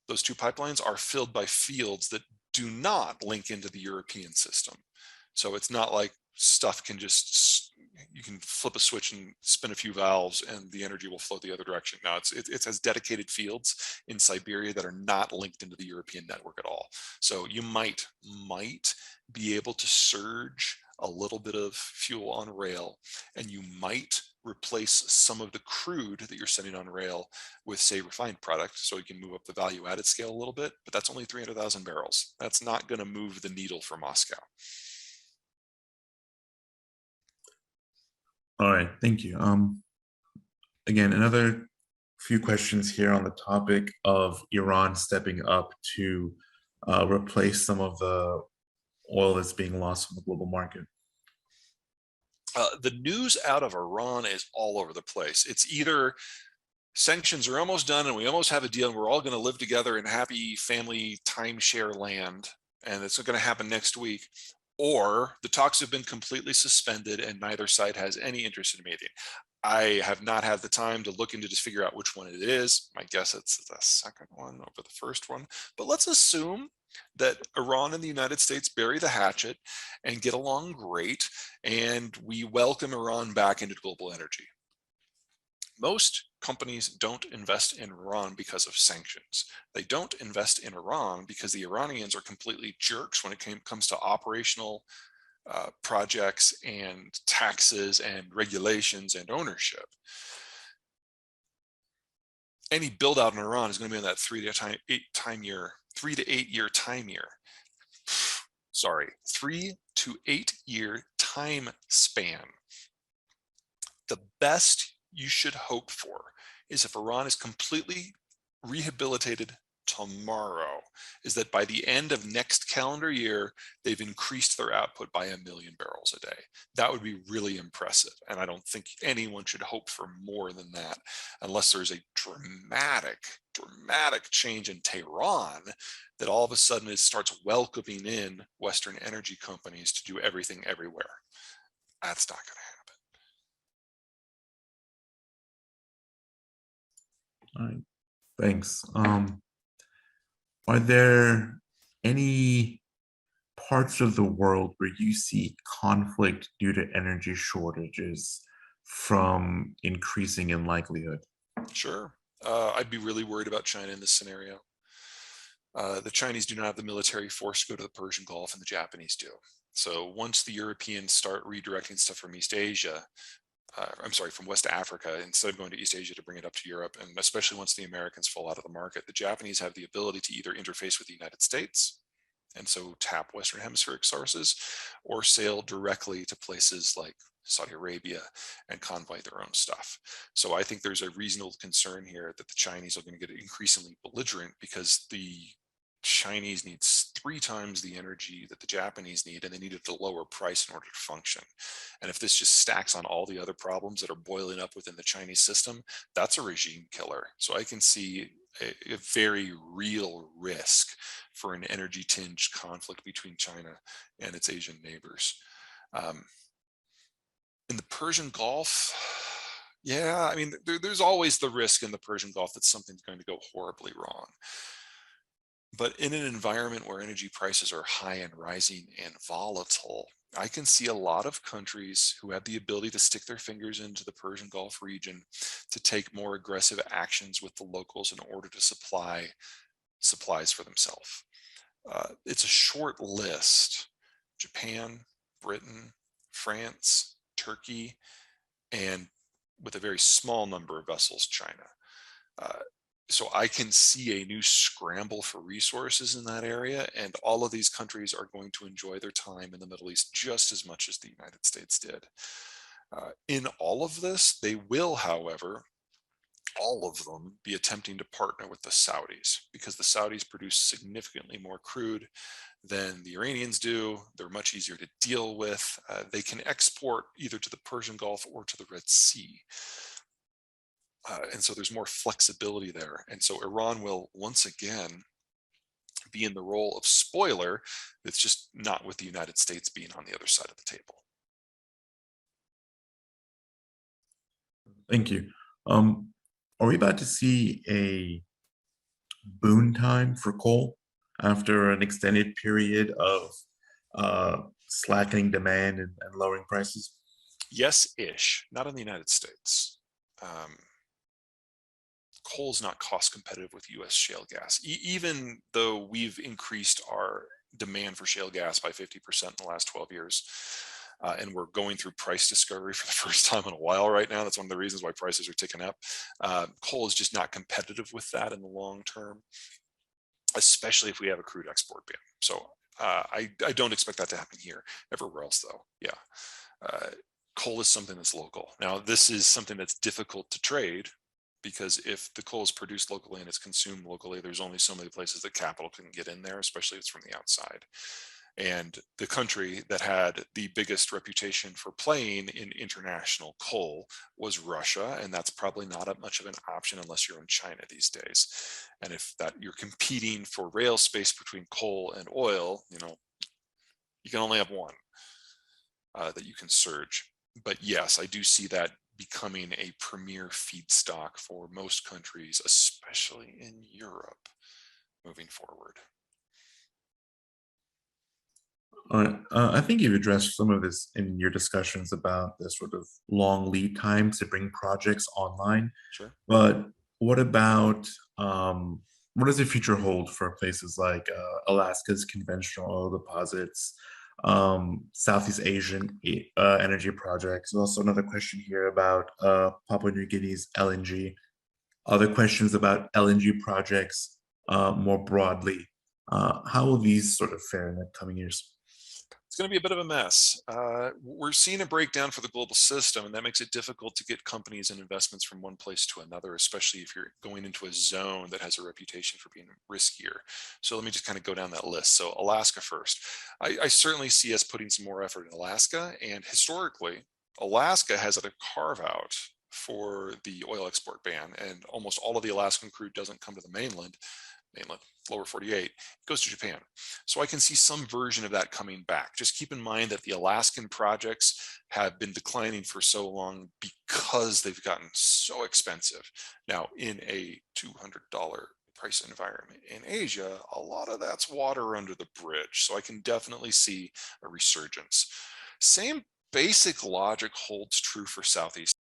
those two pipelines are filled by fields that do not link into the European system. So it's not like stuff can just, you can flip a switch and spin a few valves and the energy will flow the other direction. Now it has dedicated fields in Siberia that are not linked into the European network at all. So you might be able to surge a little bit of fuel on rail, and you might replace some of the crude that you're sending on rail with, say, refined product, so you can move up the value added scale a little bit, but that's only 300,000 barrels. That's not going to move the needle for Moscow. All right, thank you. Again, another few questions here on the topic of Iran stepping up to replace some of the oil that's being lost from the global market. The news out of Iran is all over the place. It's either sanctions are almost done and we almost have a deal and we're all going to live together in happy family timeshare land, and it's going to happen next week, or the talks have been completely suspended and neither side has any interest in meeting. I have not had the time to look into, just figure out which one it is. My guess it's the second one over the first one, but let's assume that Iran and the United States bury the hatchet and get along great, and we welcome Iran back into global energy. Most companies don't invest in Iran because of sanctions. They don't invest in Iran because the Iranians are completely jerks when it comes to operational projects and taxes and regulations and ownership. Any build out in Iran is going to be in that 3 to 8 year time year. Sorry, 3 to 8 year time span. The best you should hope for is if Iran is completely rehabilitated tomorrow, is that by the end of next calendar year, they've increased their output by 1 million barrels a day. That would be really impressive. And I don't think anyone should hope for more than that, unless there's a dramatic change in Tehran that all of a sudden it starts welcoming in Western energy companies to do everything everywhere. That's not going to happen. All right, thanks. Are there any parts of the world where you see conflict due to energy shortages from increasing in likelihood? Sure. I'd be really worried about China in this scenario. The Chinese do not have the military force to go to the Persian Gulf, and the Japanese do. So once the Europeans start redirecting stuff from East Asia, from West Africa, instead of going to East Asia to bring it up to Europe, and especially once the Americans fall out of the market, the Japanese have the ability to either interface with the United States, and so tap Western hemispheric sources, or sail directly to places like Saudi Arabia and convoy their own stuff. So I think there's a reasonable concern here that the Chinese are going to get increasingly belligerent because the Chinese needs 3 times the energy that the Japanese need, and they need it at a lower price in order to function. And if this just stacks on all the other problems that are boiling up within the Chinese system, that's a regime killer. So I can see a very real risk for an energy tinged conflict between China and its Asian neighbors. In the Persian Gulf, yeah, I mean, there's always the risk in the Persian Gulf that something's going to go horribly wrong. But in an environment where energy prices are high and rising and volatile, I can see a lot of countries who have the ability to stick their fingers into the Persian Gulf region to take more aggressive actions with the locals in order to supply supplies for themselves. It's a short list: Japan, Britain, France, Turkey, and with a very small number of vessels, China. So I can see a new scramble for resources in that area, and all of these countries are going to enjoy their time in the Middle East just as much as the United States did. In all of this, they will, however, all of them be attempting to partner with the Saudis, because the Saudis produce significantly more crude than the Iranians do. They're much easier to deal with. They can export either to the Persian Gulf or to the Red Sea. And so there's more flexibility there. And so Iran will once again be in the role of spoiler. It's just not with the United States being on the other side of the table. Thank you. Are we about to see a boon time for coal after an extended period of slackening demand and lowering prices? Yes-ish, not in the United States. Um, Coal is not cost competitive with US shale gas. Even though we've increased our demand for shale gas by 50% in the last 12 years, and we're going through price discovery for the first time in a while right now. That's one of the reasons why prices are ticking up. Coal is just not competitive with that in the long term, especially if we have a crude export ban. So I don't expect that to happen here. Everywhere else, though, yeah. Coal is something that's local. Now, this is something that's difficult to trade because if the coal is produced locally and it's consumed locally, there's only so many places that capital can get in there, especially if it's from the outside. And the country that had the biggest reputation for playing in international coal was Russia, and that's probably not much of an option unless you're in China these days. And if that you're competing for rail space between coal and oil, you can only have one that you can surge. But yes, I do see that becoming a premier feedstock for most countries, especially in Europe, moving forward. I think you've addressed some of this in your discussions about the sort of long lead times to bring projects online. Sure. But what about what does the future hold for places like Alaska's conventional oil deposits, Southeast Asian energy projects? There's also another question here about Papua New Guinea's LNG. Other questions about LNG projects more broadly. How will these sort of fare in the coming years? It's going to be a bit of a mess. We're seeing a breakdown for the global system, and that makes it difficult to get companies and investments from one place to another, especially if you're going into a zone that has a reputation for being riskier. So let me just kind of go down that list. So Alaska first. I certainly see us putting some more effort in Alaska, and historically, Alaska has had a carve out for the oil export ban, and almost all of the Alaskan crude doesn't come to the mainland, lower 48, it goes to Japan. So I can see some version of that coming back. Just keep in mind that the Alaskan projects have been declining for so long because they've gotten so expensive. Now, in a $200 price environment in Asia, a lot of that's water under the bridge. So I can definitely see a resurgence. Same basic logic holds true for Southeast